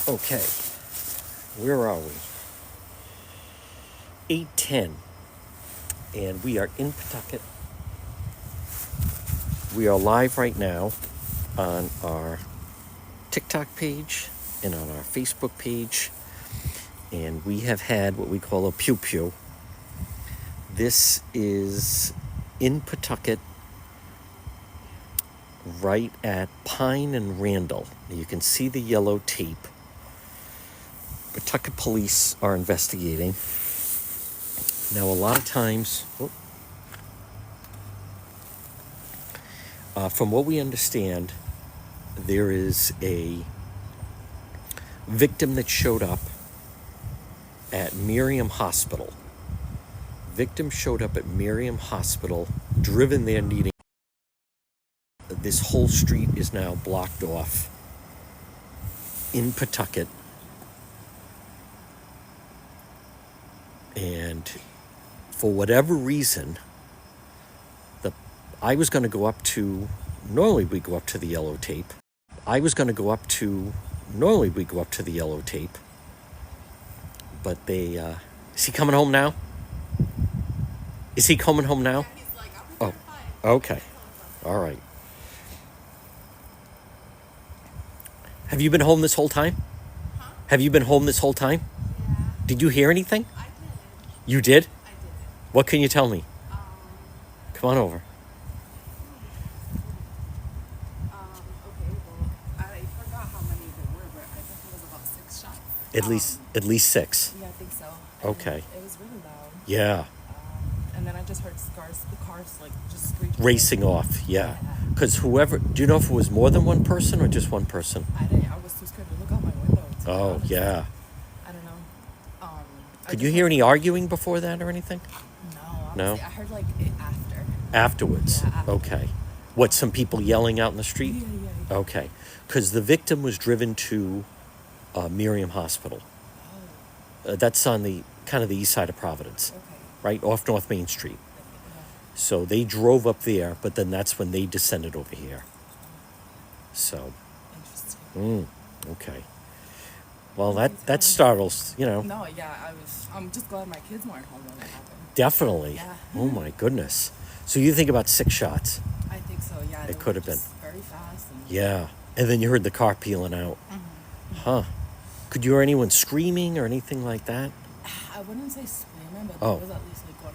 Okay, where are we? 8:10, and we are in Pawtucket. We are live right now on our TikTok page and on our Facebook page, and we have had what we call a pew pew. This is in Pawtucket, right at Pine and Randall. You can see the yellow tape. Pawtucket police are investigating. Now, a lot of times, from what we understand, there is a victim that showed up at Miriam Hospital. Victim showed up at Miriam Hospital, driven there needing. This whole street is now blocked off in Pawtucket. And for whatever reason, I was going to go up to, normally we go up to the yellow tape. But they, is he coming home now? Is he coming home now? Yeah, he's like, oh, okay. All right. Have you been home this whole time? Huh? Have you been home this whole time? Yeah. Did you hear anything? I did. You did? I did. What can you tell me? Come on over. Okay, well, I forgot how many there were, but I think it was about 6 shots. At least 6. Yeah, I think so. Okay. It was really loud. Yeah. And then I just heard the cars like just screeching. Racing off, yeah. Because do you know if it was more than one person or just one person? I was too scared to look out my window. Oh, yeah. I don't know. Could you hear any arguing before that or anything? No. I heard like it after. Afterwards? Yeah, after. Okay. What, some people yelling out in the street? Yeah. Okay. Because the victim was driven to Miriam Hospital. Oh. That's on the kind of the east side of Providence. Okay. Right off North Main Street. Yeah. So they drove up there, but then that's when they descended over here. So. Interesting. Okay. Well, that startles, No, yeah, I'm just glad my kids weren't home when it happened. Definitely. Yeah. Oh my goodness. So you think about 6 shots? I think so. Yeah. It could have been. Very fast. Yeah. And then you heard the car peeling out. Mm-hmm. Huh. Could you hear anyone screaming or anything like that? I wouldn't say screaming, but there was at least like one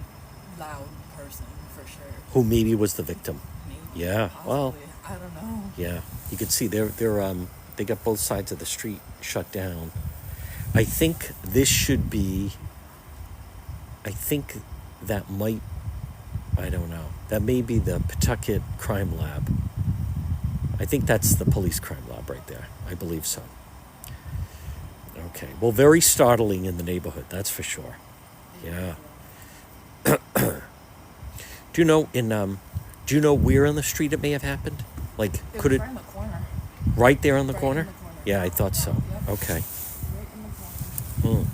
loud person for sure. Who maybe was the victim? Maybe. Yeah. Possibly. Well. I don't know. Yeah. You could see they got both sides of the street shut down. I think I don't know. That may be the Pawtucket Crime Lab. I think that's the police crime lab right there. I believe so. Okay. Well, very startling in the neighborhood, that's for sure. Yeah. Do you know where on the street it may have happened? Like, could it? Right in the corner. Right there on the Right corner? in the corner. Yeah, I thought so. Yep. Okay. Right in the corner.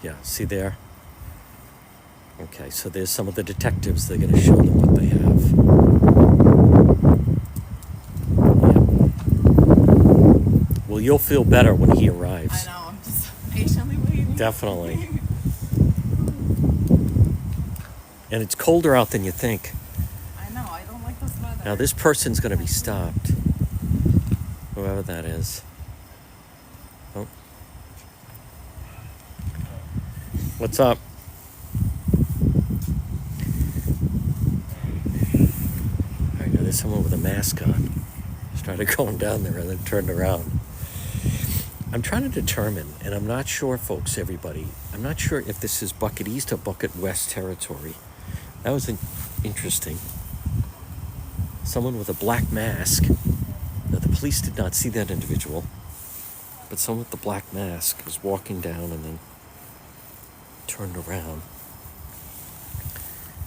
Yeah, see there? Okay, so there's some of the detectives. They're going to show them what they have. Yeah. Well, you'll feel better when he arrives. I know, I'm just patiently waiting. Definitely. And it's colder out than you think. I know, I don't like this weather. Now, this person's going to be stopped. Whoever that is. Oh. What's up? All right, now there's someone with a mask on. Started going down there and then turned around. I'm trying to determine, and I'm not sure, folks, everybody, I'm not sure if this is Bucket East or Bucket West territory. That was interesting. Someone with a black mask. Now, the police did not see that individual, but someone with the black mask was walking down and then turned around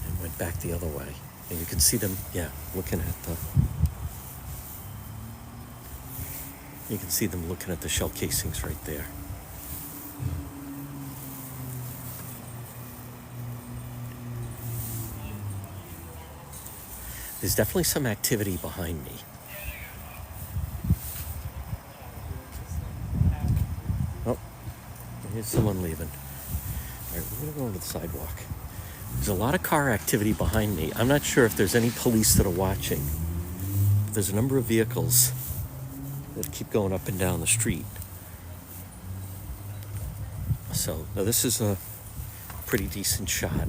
and went back the other way. And you can see them, looking at the shell casings right there. There's definitely some activity behind me. Here's someone leaving. All right, we're going to go over the sidewalk. There's a lot of car activity behind me. I'm not sure if there's any police that are watching. There's a number of vehicles that keep going up and down the street. So now this is a pretty decent shot.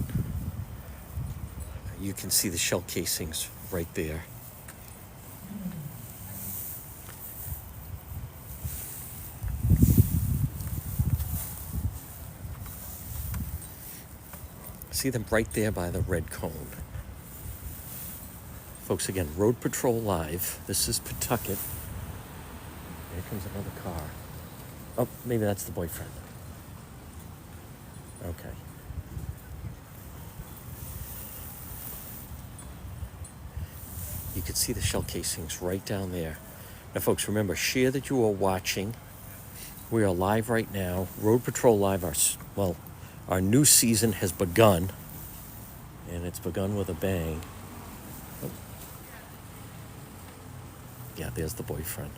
You can see the shell casings right there. See them right there by the red cone. Folks, again, Road Patrol Live. This is Pawtucket. Here comes another car. Oh, maybe that's the boyfriend. Okay. You can see the shell casings right down there. Now, folks, remember, share that you are watching. We are live right now. Road Patrol Live, our new season has begun. And it's begun with a bang. Oh. Yeah, there's the boyfriend.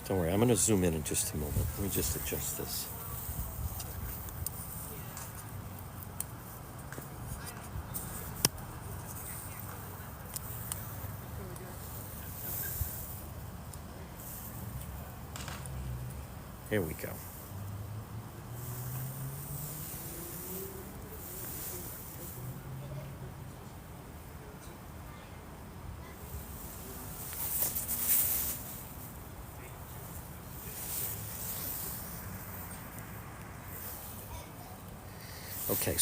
Don't worry, I'm going to zoom in just a moment. Let me just adjust this. Here we go. Okay.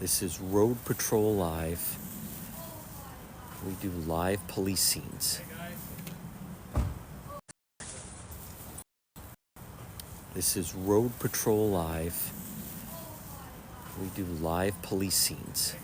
This is Road Patrol Live. We do live police scenes. This is Road Patrol Live. We do live police scenes.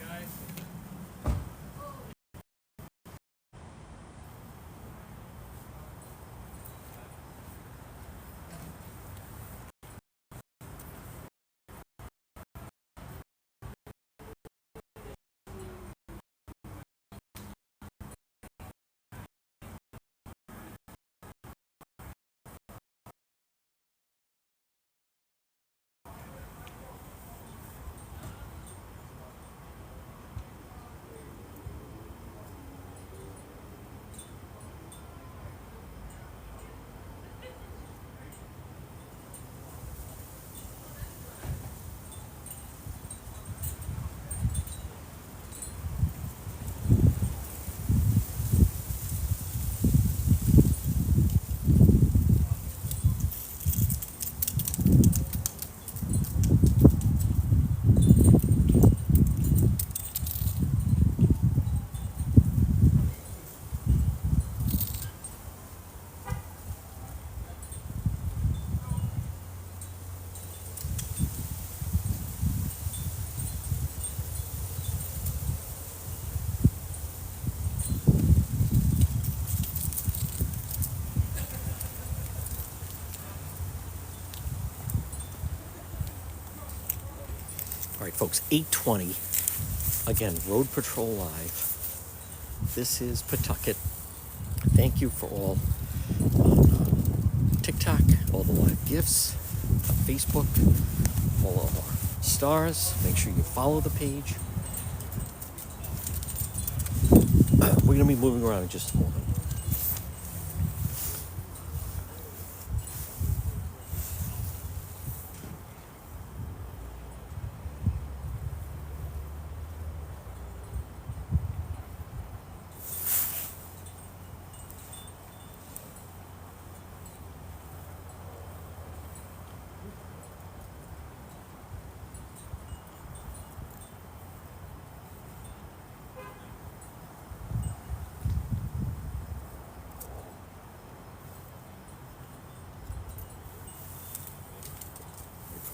All right, folks, 8:20. Again, Road Patrol Live. This is Pawtucket. Thank you for all on TikTok, all the live gifts, on Facebook, all of our stars. Make sure you follow the page. We're going to be moving around in just a moment.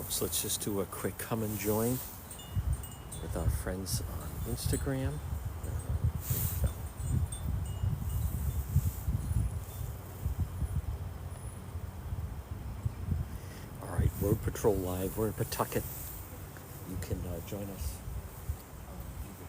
So let's just do a quick come and join with our friends on Instagram. All right, Road Patrol Live. We're in Pawtucket. You can join us on either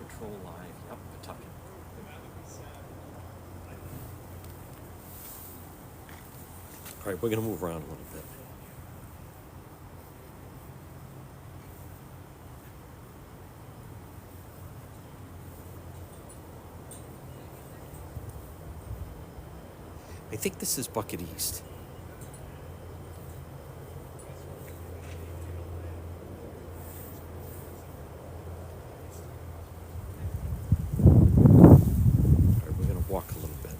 Patrol Live. Yep, Pawtucket. All right, we're going to move around a little bit. I think this is Bucket East. All right, we're going to walk a little bit.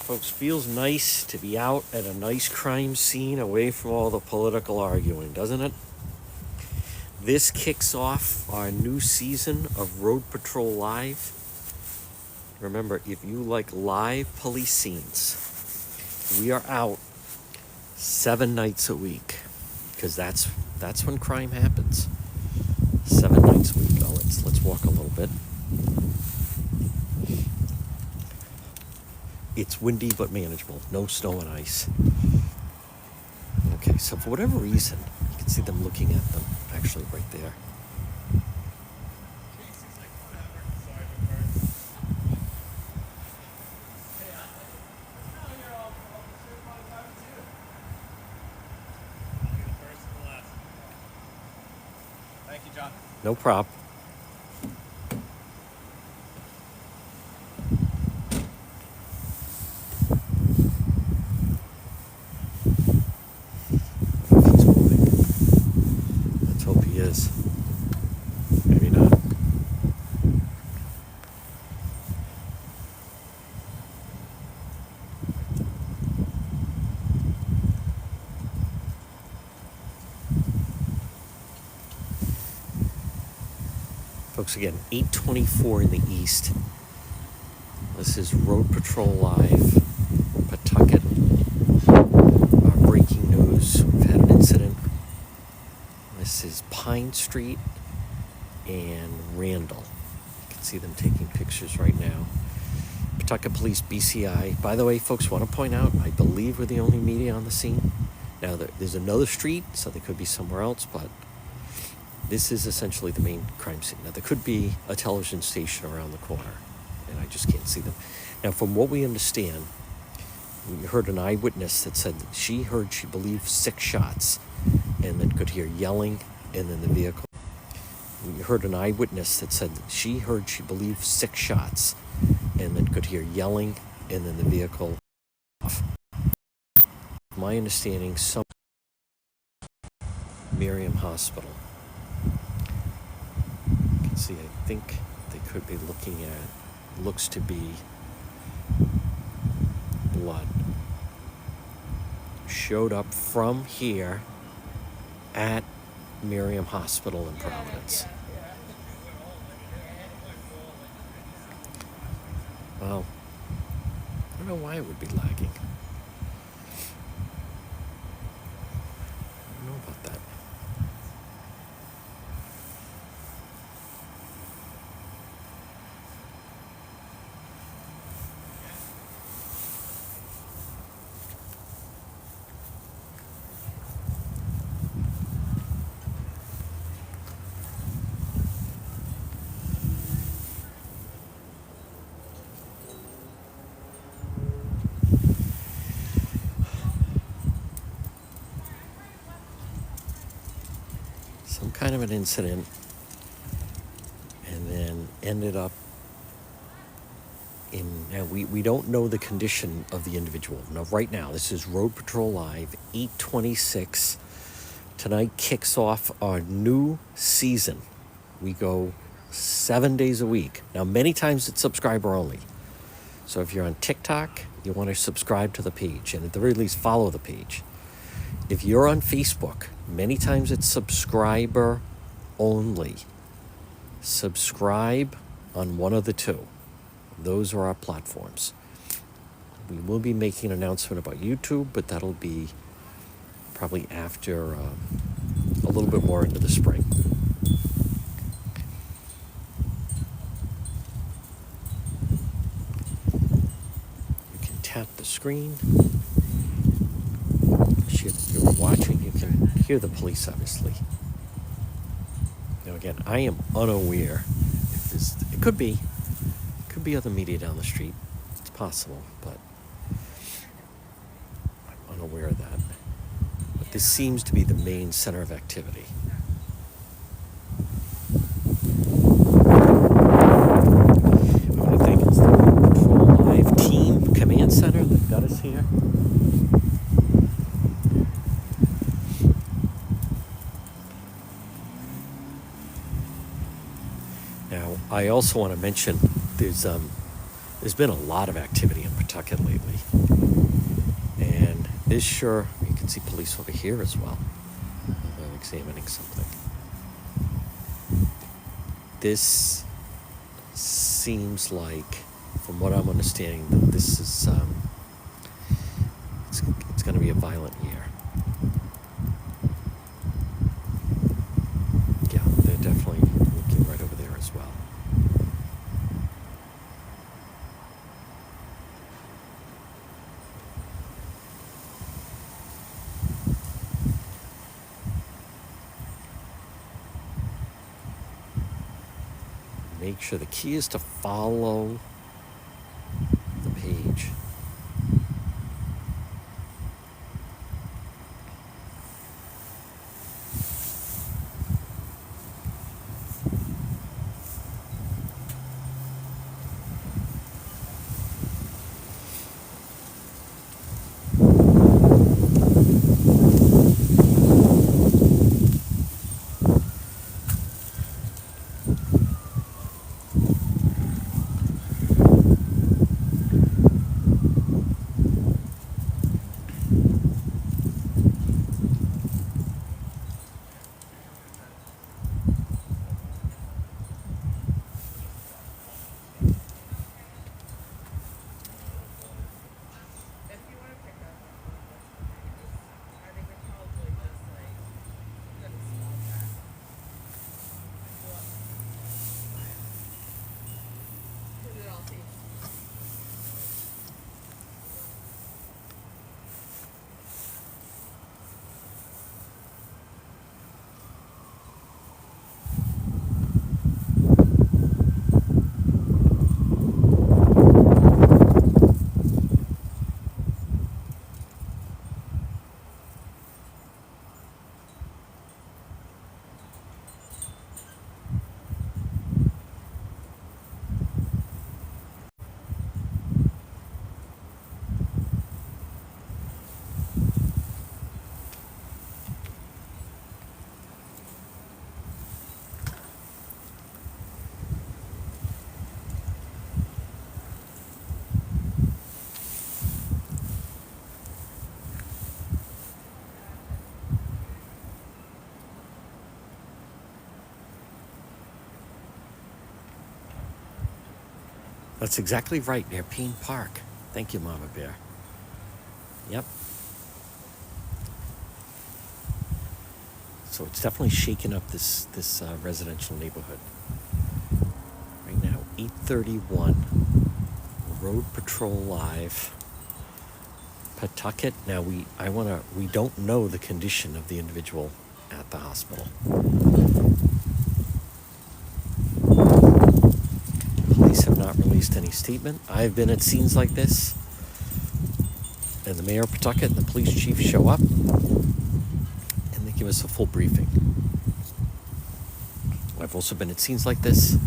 Folks, feels nice to be out at a nice crime scene away from all the political arguing, doesn't it? This kicks off our new season of Road Patrol Live. Remember, if you like live police scenes, we are out 7 nights a week, because that's when crime happens. 7 nighs a week. Now let's walk a little bit. It's windy but manageable. No snow and ice. Okay, so for whatever reason, you can see them looking at them actually right there. Thank you, John. No prop. He's moving. Let's hope he is. Maybe not. Folks, again, 8:24 in the east. This is Road Patrol Live, Pawtucket. Breaking news. We've had an incident. This is Pine Street and Randall. You can see them taking pictures right now. Pawtucket Police, BCI. By the way, folks, want to point out, I believe we're the only media on the scene. Now, there's another street, so they could be somewhere else, but this is essentially the main crime scene. Now, there could be a television station around the corner, and I just can't see them. Now, from what we understand, we heard an eyewitness that said that she believed 6 shots, and then could hear yelling, and then the vehicle. We heard an eyewitness that said that she believed 6 shots, and then could hear yelling, and then the vehicle off. My understanding, some Miriam Hospital. You can see, I think they could be looking at, looks to be blood. Showed up from here at Miriam Hospital in Providence. Well, I don't know why it would be lagging. I don't know about that. Some kind of an incident, and then ended up in, now we don't know the condition of the individual. Now, right now, this is Road Patrol Live, 8:26. Tonight kicks off our new season. We go 7 days a week. Now, many times it's subscriber only. So if you're on TikTok, you want to subscribe to the page, and at the very least, follow the page. If you're on Facebook, many times it's subscriber only. Subscribe on one of the two. Those are our platforms. We will be making an announcement about YouTube, but that'll be probably after a little bit more into the spring. You can tap the screen. If you're watching, you can hear the police, obviously. Now, again, I am unaware. It could be other media down the street. It's possible, but I'm unaware of that. But this seems to be the main center of activity. What do you think? It's the Rhode Patrol Live Team Command Center that got us here. Now, I also want to mention there's been a lot of activity in Pawtucket lately, and you can see police over here as well. They're examining something. This seems like, from what I'm understanding, that this is it's going to be a violent year. Yeah, they're definitely looking right over there as well. Make sure the key is to follow the page. That's exactly right, near Payne Park. Thank you, Mama Bear. Yep. So it's definitely shaking up this residential neighborhood. Right now, 8:31, Rhode Patrol Live, Pawtucket. Now we don't know the condition of the individual at the hospital. Police have not released any statement. I've been at scenes like this, and the mayor of Pawtucket and the police chief show up, and they give us a full briefing. I've also been at scenes like this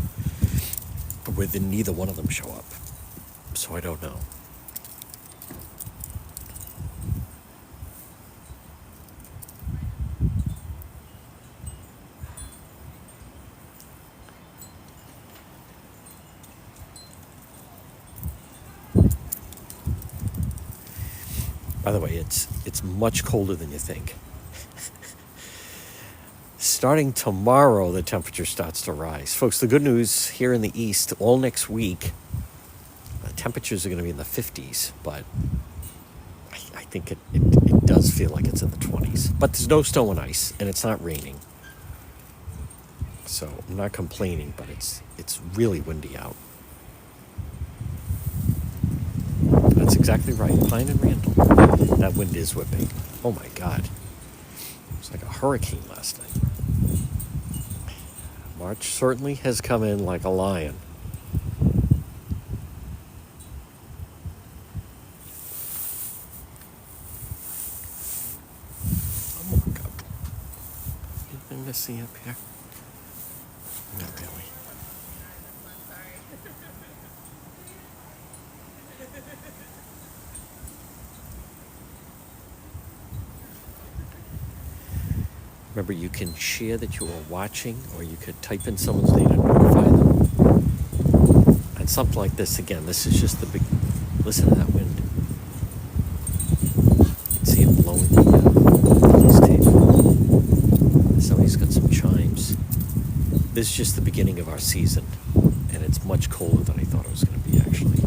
where neither one of them show up, so I don't know. By the way, it's much colder than you think. Starting tomorrow, the temperature starts to rise. Folks, the good news here in the East, all next week, temperatures are going to be in the 50s, but I think it does feel like it's in the 20s. But there's no snow and ice, and it's not raining. So I'm not complaining, but it's really windy out. That's exactly right. Pine and Randall. That wind is whipping. Oh my God. It's like a hurricane last night. March certainly has come in like a lion. Oh my God. Anything to see up here? Not really. Remember, you can share that you are watching, or you could type in someone's name and notify them. And something like this, again, this is just the big... Listen to that wind. You can see it blowing the police tape. Somebody's got some chimes. This is just the beginning of our season, and it's much colder than I thought it was going to be, actually.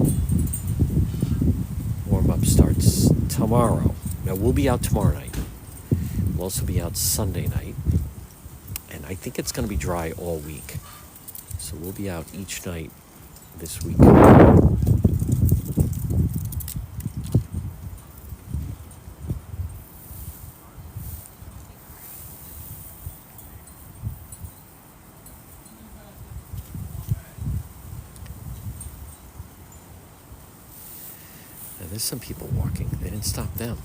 Warm-up starts tomorrow. Now, we'll be out tomorrow night. We'll also be out Sunday night, and I think it's going to be dry all week. So we'll be out each night this week. Now, there's some people walking. They didn't stop them.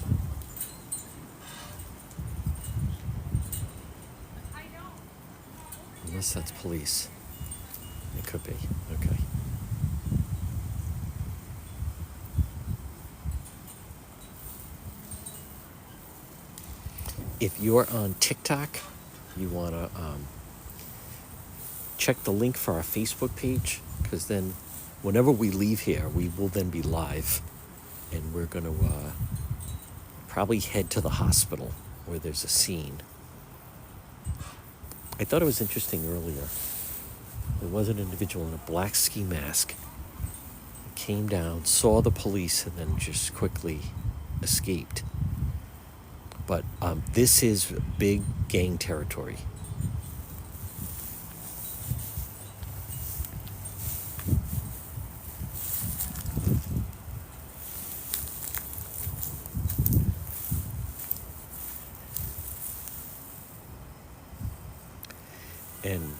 Unless that's police. It could be. Okay. If you're on TikTok, you want to check the link for our Facebook page, because then whenever we leave here, we will then be live, and we're going to probably head to the hospital where there's a scene. I thought it was interesting earlier. There was an individual in a black ski mask. Came down, saw the police, and then just quickly escaped. But this is big gang territory. And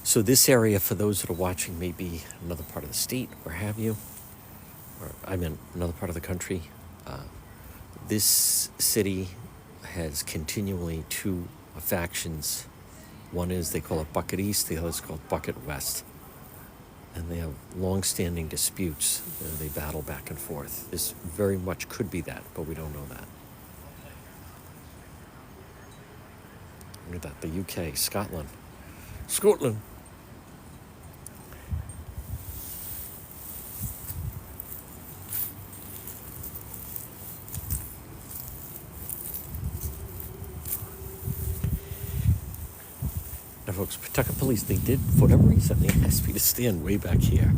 so this area, for those that are watching, may be another part of the state, where have you, or I mean another part of the country. This city has continually two factions. One is, they call it Bucket East, the other is called Bucket West. And they have long-standing disputes. They battle back and forth. This very much could be that, but we don't know that. Look at that, the UK, Scotland. Scotland! Now, folks, Pawtucket Police, they did, for whatever reason, they asked me to stand way back here.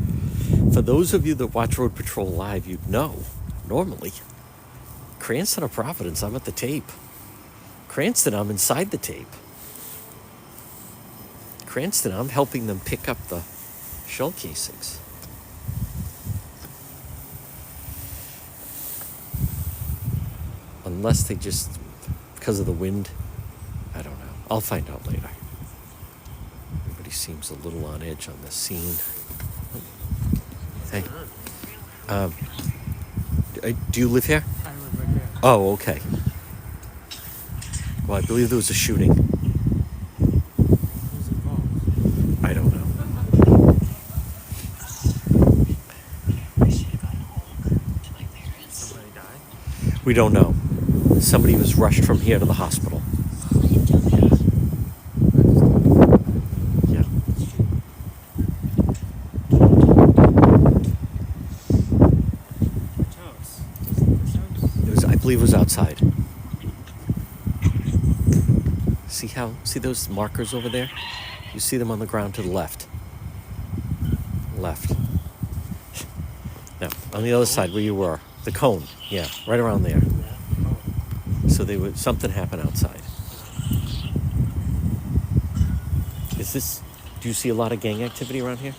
For those of you that watch Rhode Patrol live, you'd know, normally, Cranston or Providence, I'm at the tape. Cranston, I'm inside the tape. Cranston, I'm helping them pick up the shell casings. Unless they just, because of the wind, I don't know. I'll find out later. Everybody seems a little on edge on the scene. Hey. Do you live here? I live right here. Oh, okay. Well, I believe there was a shooting. Who's involved? I don't know. Somebody died? We don't know. Somebody was rushed from here to the hospital. Yeah. Which house? This house? It was, I believe it was outside. See those markers over there? You see them on the ground to the left. Left. Now, on the other side where you were. The cone, yeah, right around there. Yeah. Oh. So something happened outside. Do you see a lot of gang activity around here?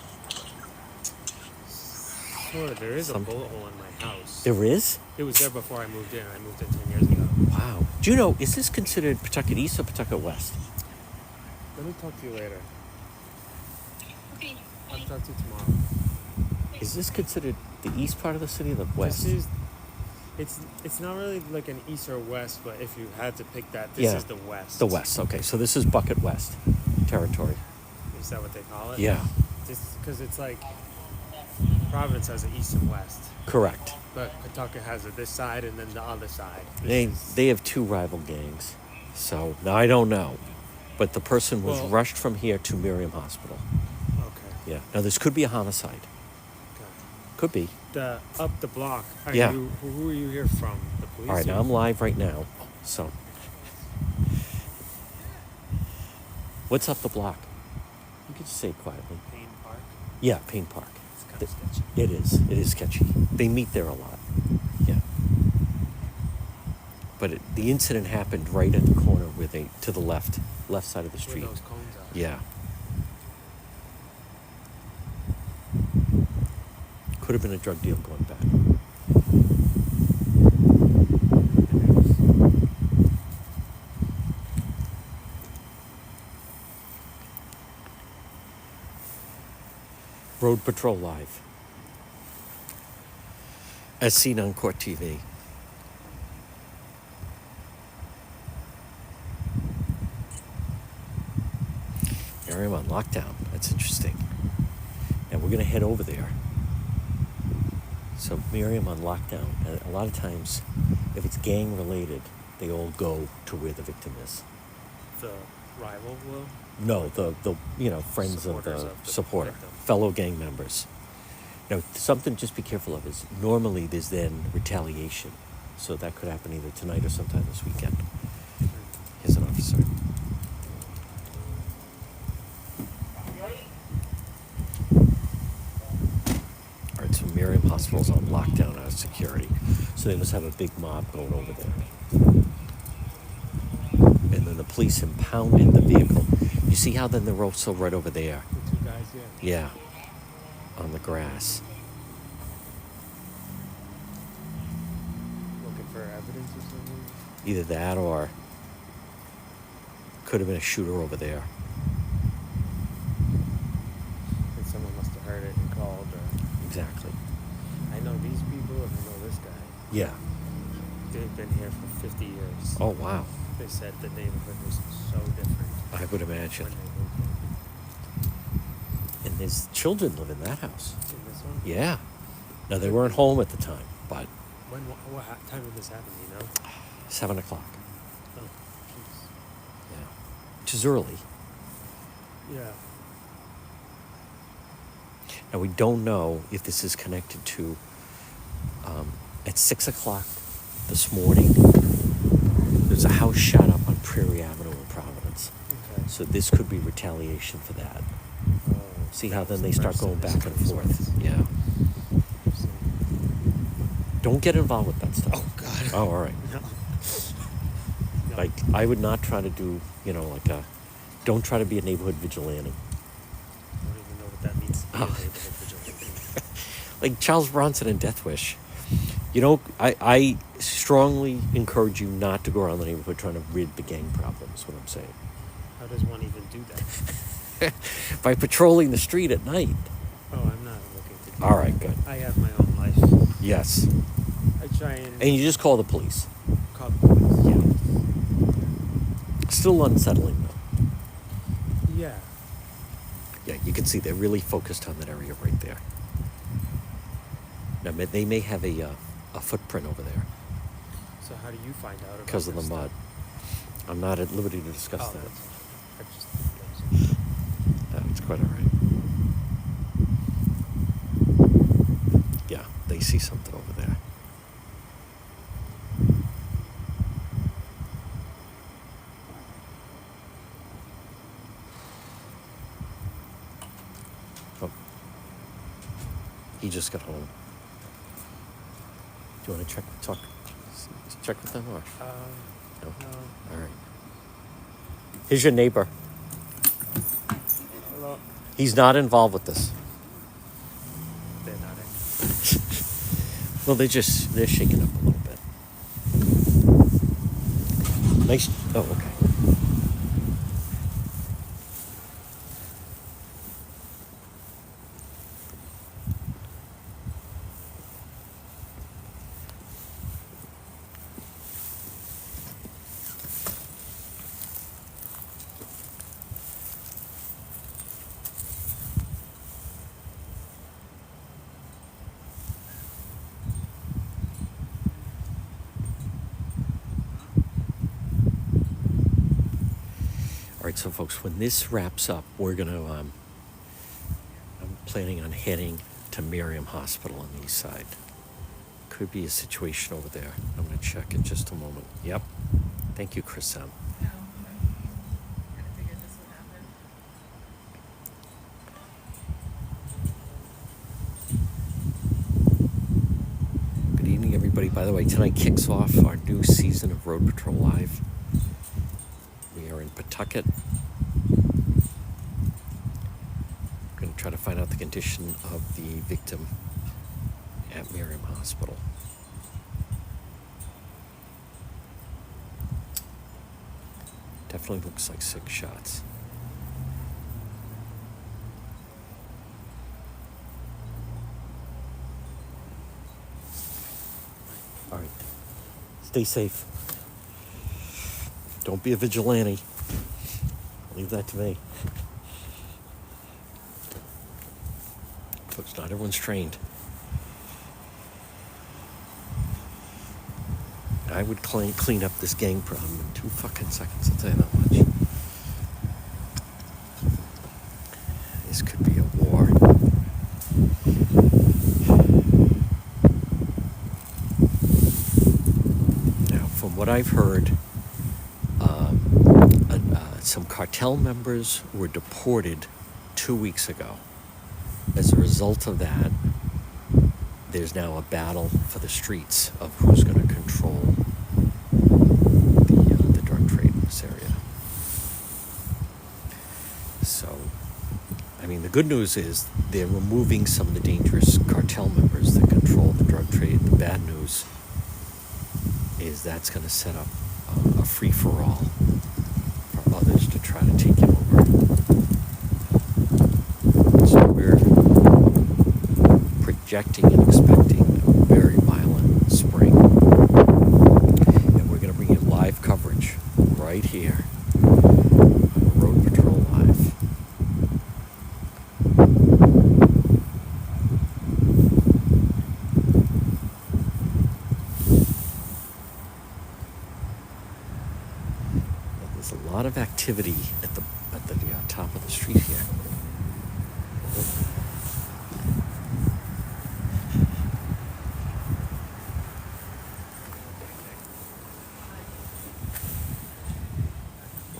Sort of. There is a bullet hole in my house. There is? It was there before I moved in. I moved in 10 years ago. Wow. Do you know, is this considered Pawtucket East or Pawtucket West? Let me talk to you later. Okay. I'll talk to you tomorrow. Is this considered the east part of the city or the west? It's not really like an east or west, but if you had to pick that, this Yeah. is the west. The west, okay. So this is Bucket West territory. Is that what they call it? Yeah, Because it's like Providence has the east and west, correct. but Pawtucket has it this side and then the other side. They have two rival gangs. So now I don't know. But the person was rushed from here to Miriam Hospital. Okay. Yeah. Now this could be a homicide. Okay. Could be. Up the block. Yeah. Who are you here from? The police? All right, now I'm live right now. So what's up the block? You could just say it quietly. Payne Park. Yeah, Payne Park. It's kind of sketchy. It is. It is sketchy. They meet there a lot. Yeah. But the incident happened right at the corner to the left side of the street. Where those cones are. Yeah. Could have been a drug deal going back. Rhode Patrol Live. As seen on Court TV. Miriam on lockdown. That's interesting. And we're going to head over there. So Miriam on lockdown. And a lot of times, if it's gang related, they all go to where the victim is. The rival will? No, the friends Supporters of of the the supporter, victim. fellow gang members. Now, something just be careful of is normally there's then retaliation. So that could happen either tonight or sometime this weekend. Here's an officer. All right, so Miriam Hospital's on lockdown out of security. So they must have a big mob going over there. And then the police impounded the vehicle. You see how then they're also right over there? The two guys, yeah. Yeah, on the grass. Looking for evidence or something? Either that or could have been a shooter over there. And someone must have heard it and called. Or Exactly. I know these people and I know this guy. Yeah. They've been here for 50 years. Oh, wow. They said the neighborhood was so different I would imagine. when they moved And his children live in that house. in. In this one? Yeah. Now, they weren't home at the time, but What time did this happen, do you know? 7 o'clock. Oh, jeez. Yeah. Which is early. Yeah. Now, we don't know if this is connected to, at 6 o'clock this morning, there's a house shot up on Prairie Avenue in Providence. Okay. So this could be retaliation for that. See how then they start going back and forth. Yeah. Don't get involved with that stuff. Oh, God. Oh, all right. No. No. Like, I would not try to do, don't try to be a neighborhood vigilante. I don't even know what that means. To be a Oh. neighborhood vigilante. Like Charles Bronson in Death Wish. I strongly encourage you not to go around the neighborhood trying to rid the gang problem, is what I'm saying. How does one even do that? By patrolling the street at night. Oh, I'm not looking to do All right, good. I have my own life. Yes. I try and And you just call the police. call the police. Yeah. Still unsettling, though. Yeah. Yeah, you can see they're really focused on that area right there. Now, they may have a footprint over there So how do you find out about because of the this mud. stuff? I'm not at liberty to discuss Oh, that. I just think that was It's quite all right. Yeah, they see something over there. Oh. He just got home. you want to check with them or no? No. All right. Here's your neighbor. Hello. He's not involved with this. They're not in. Well, they're shaking up a little bit. Nice. Oh, okay. All right, so folks, when this wraps up, we're gonna. I'm planning on heading to Miriam Hospital on the east side. Could be a situation over there. I'm gonna check in just a moment. Yep. Thank you, Chris M. No, I figured this would happen. Good evening, everybody. By the way, tonight kicks off our new season of Rhode Patrol Live. We are in Pawtucket. We're going to try to find out the condition of the victim at Miriam Hospital. Definitely looks like 6 shots. All right. Stay safe. Don't be a vigilante. Leave that to me. Folks, not everyone's trained. I would clean up this gang problem in 2 fucking seconds, I'll tell you that much. This could be a war. Now, from what I've heard, some cartel members were deported 2 weeks ago. As a result of that, there's now a battle for the streets of who's going to control the drug trade in this area. So, I mean, the good news is they're removing some of the dangerous cartel members that control the drug trade. The bad news is that's going to set up a free-for-all for others to try to take it over. So we're projecting and expecting a very violent spring. And we're going to bring you live coverage right here on Rhode Patrol Live. There's a lot of activity at the top of the street here.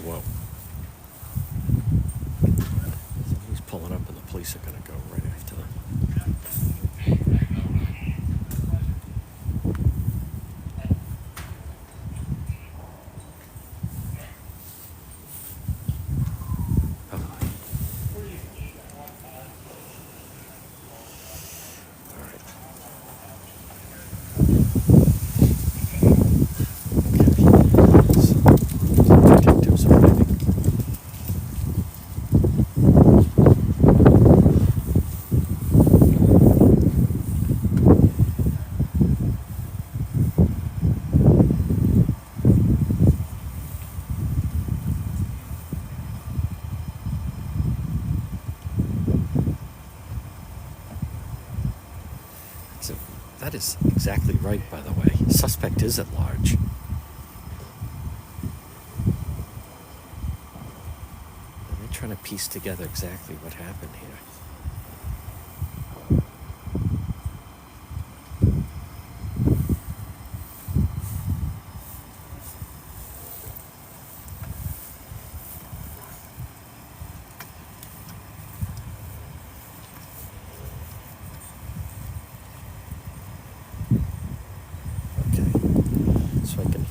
Whoa. Somebody's pulling up and the police are going to go right after them. Oh. All right. Okay. Detectives are arriving. That is exactly right, by the way. Suspect is at large. And they're trying to piece together exactly what happened here.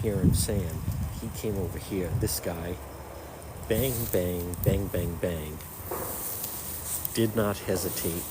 hear him saying, he came over here, this guy, bang, bang, bang, bang, bang, did not hesitate.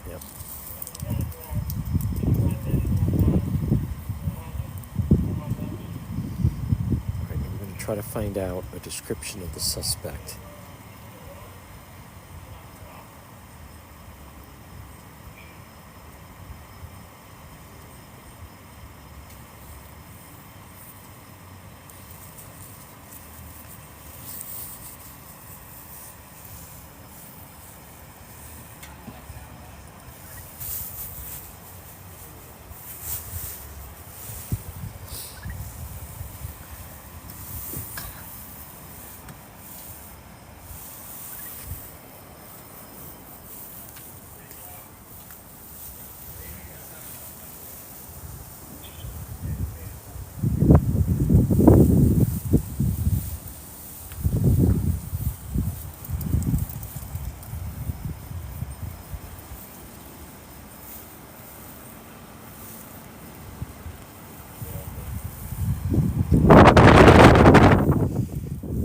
Yep. All right, I'm going to try to find out a description of the suspect.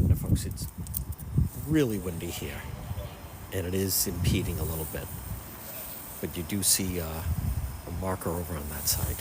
Now, folks, it's really windy here, and it is impeding a little bit. But you do see a marker over on that side.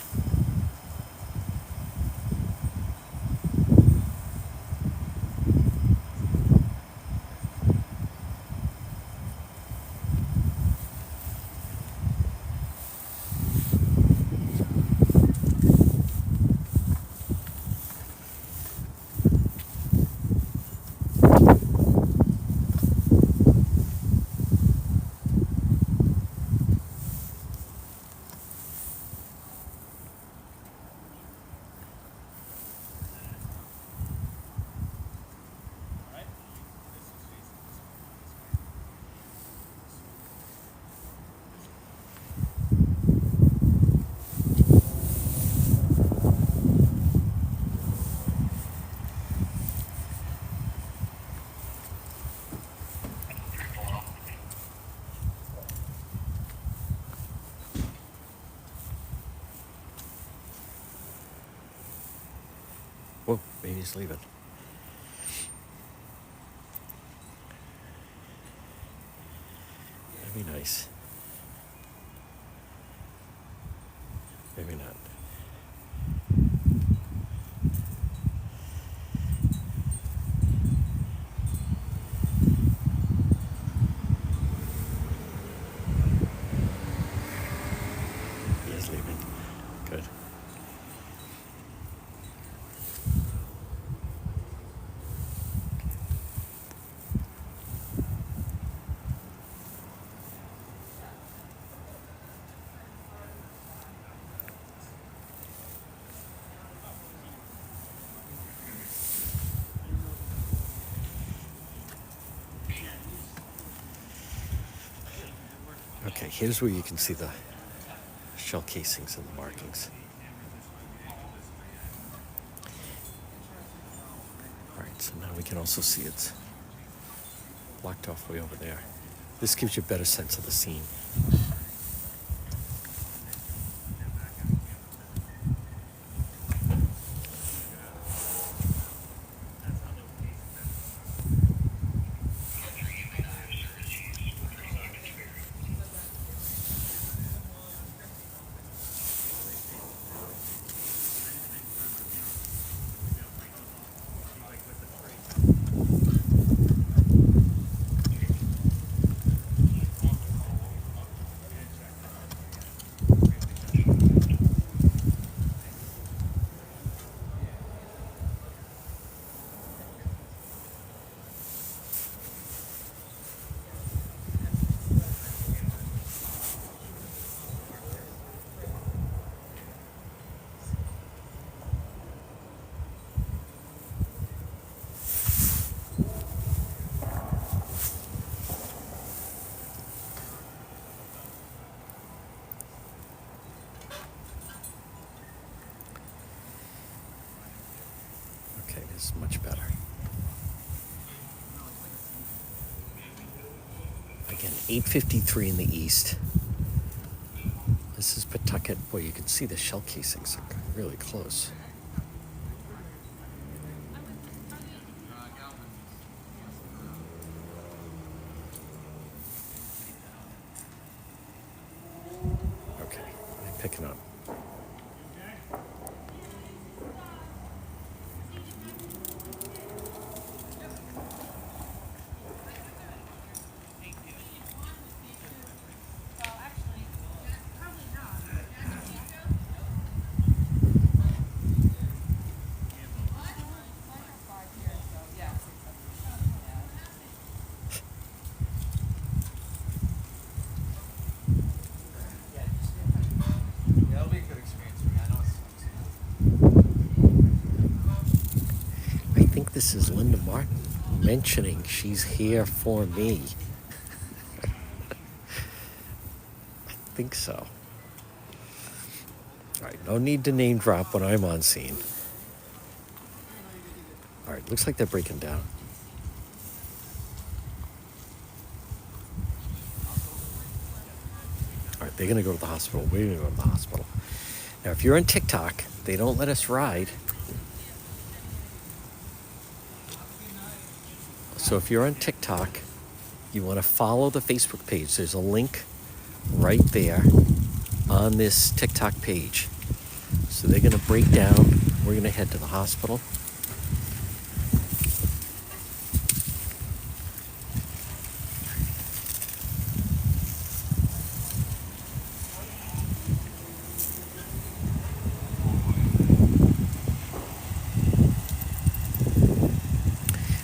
Whoa, maybe he's leaving. That'd be nice. Maybe not. He is leaving. Good. Okay, here's where you can see the shell casings and the markings. All right, so now we can also see it's blocked off way over there. This gives you a better sense of the scene. this is much better. Again, 8:53 in the east. This is Pawtucket. Boy, you can see the shell casings are really close. Okay, I'm picking up. That'll be a good experience for me. I know I think this is Linda Martin mentioning she's here for me. I think so. All right, no need to name drop when I'm on scene. All right, looks like they're breaking down. All right, they're going to go to the hospital. We're going to go to the hospital. Now, if you're on TikTok, they don't let us ride. So if you're on TikTok, you want to follow the Facebook page. There's a link right there on this TikTok page. So they're going to break down. We're going to head to the hospital.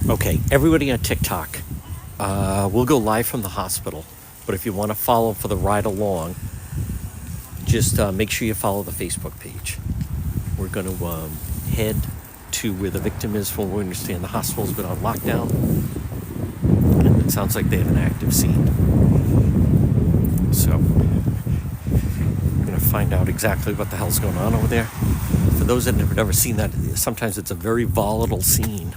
Okay, everybody on TikTok, we'll go live from the hospital. But if you want to follow for the ride along, just make sure you follow the Facebook page. We're going to head to where the victim is from what we understand the hospital's been on lockdown. And it sounds like they have an active scene. So we're going to find out exactly what the hell's going on over there. For those that have never seen that, sometimes it's a very volatile scene.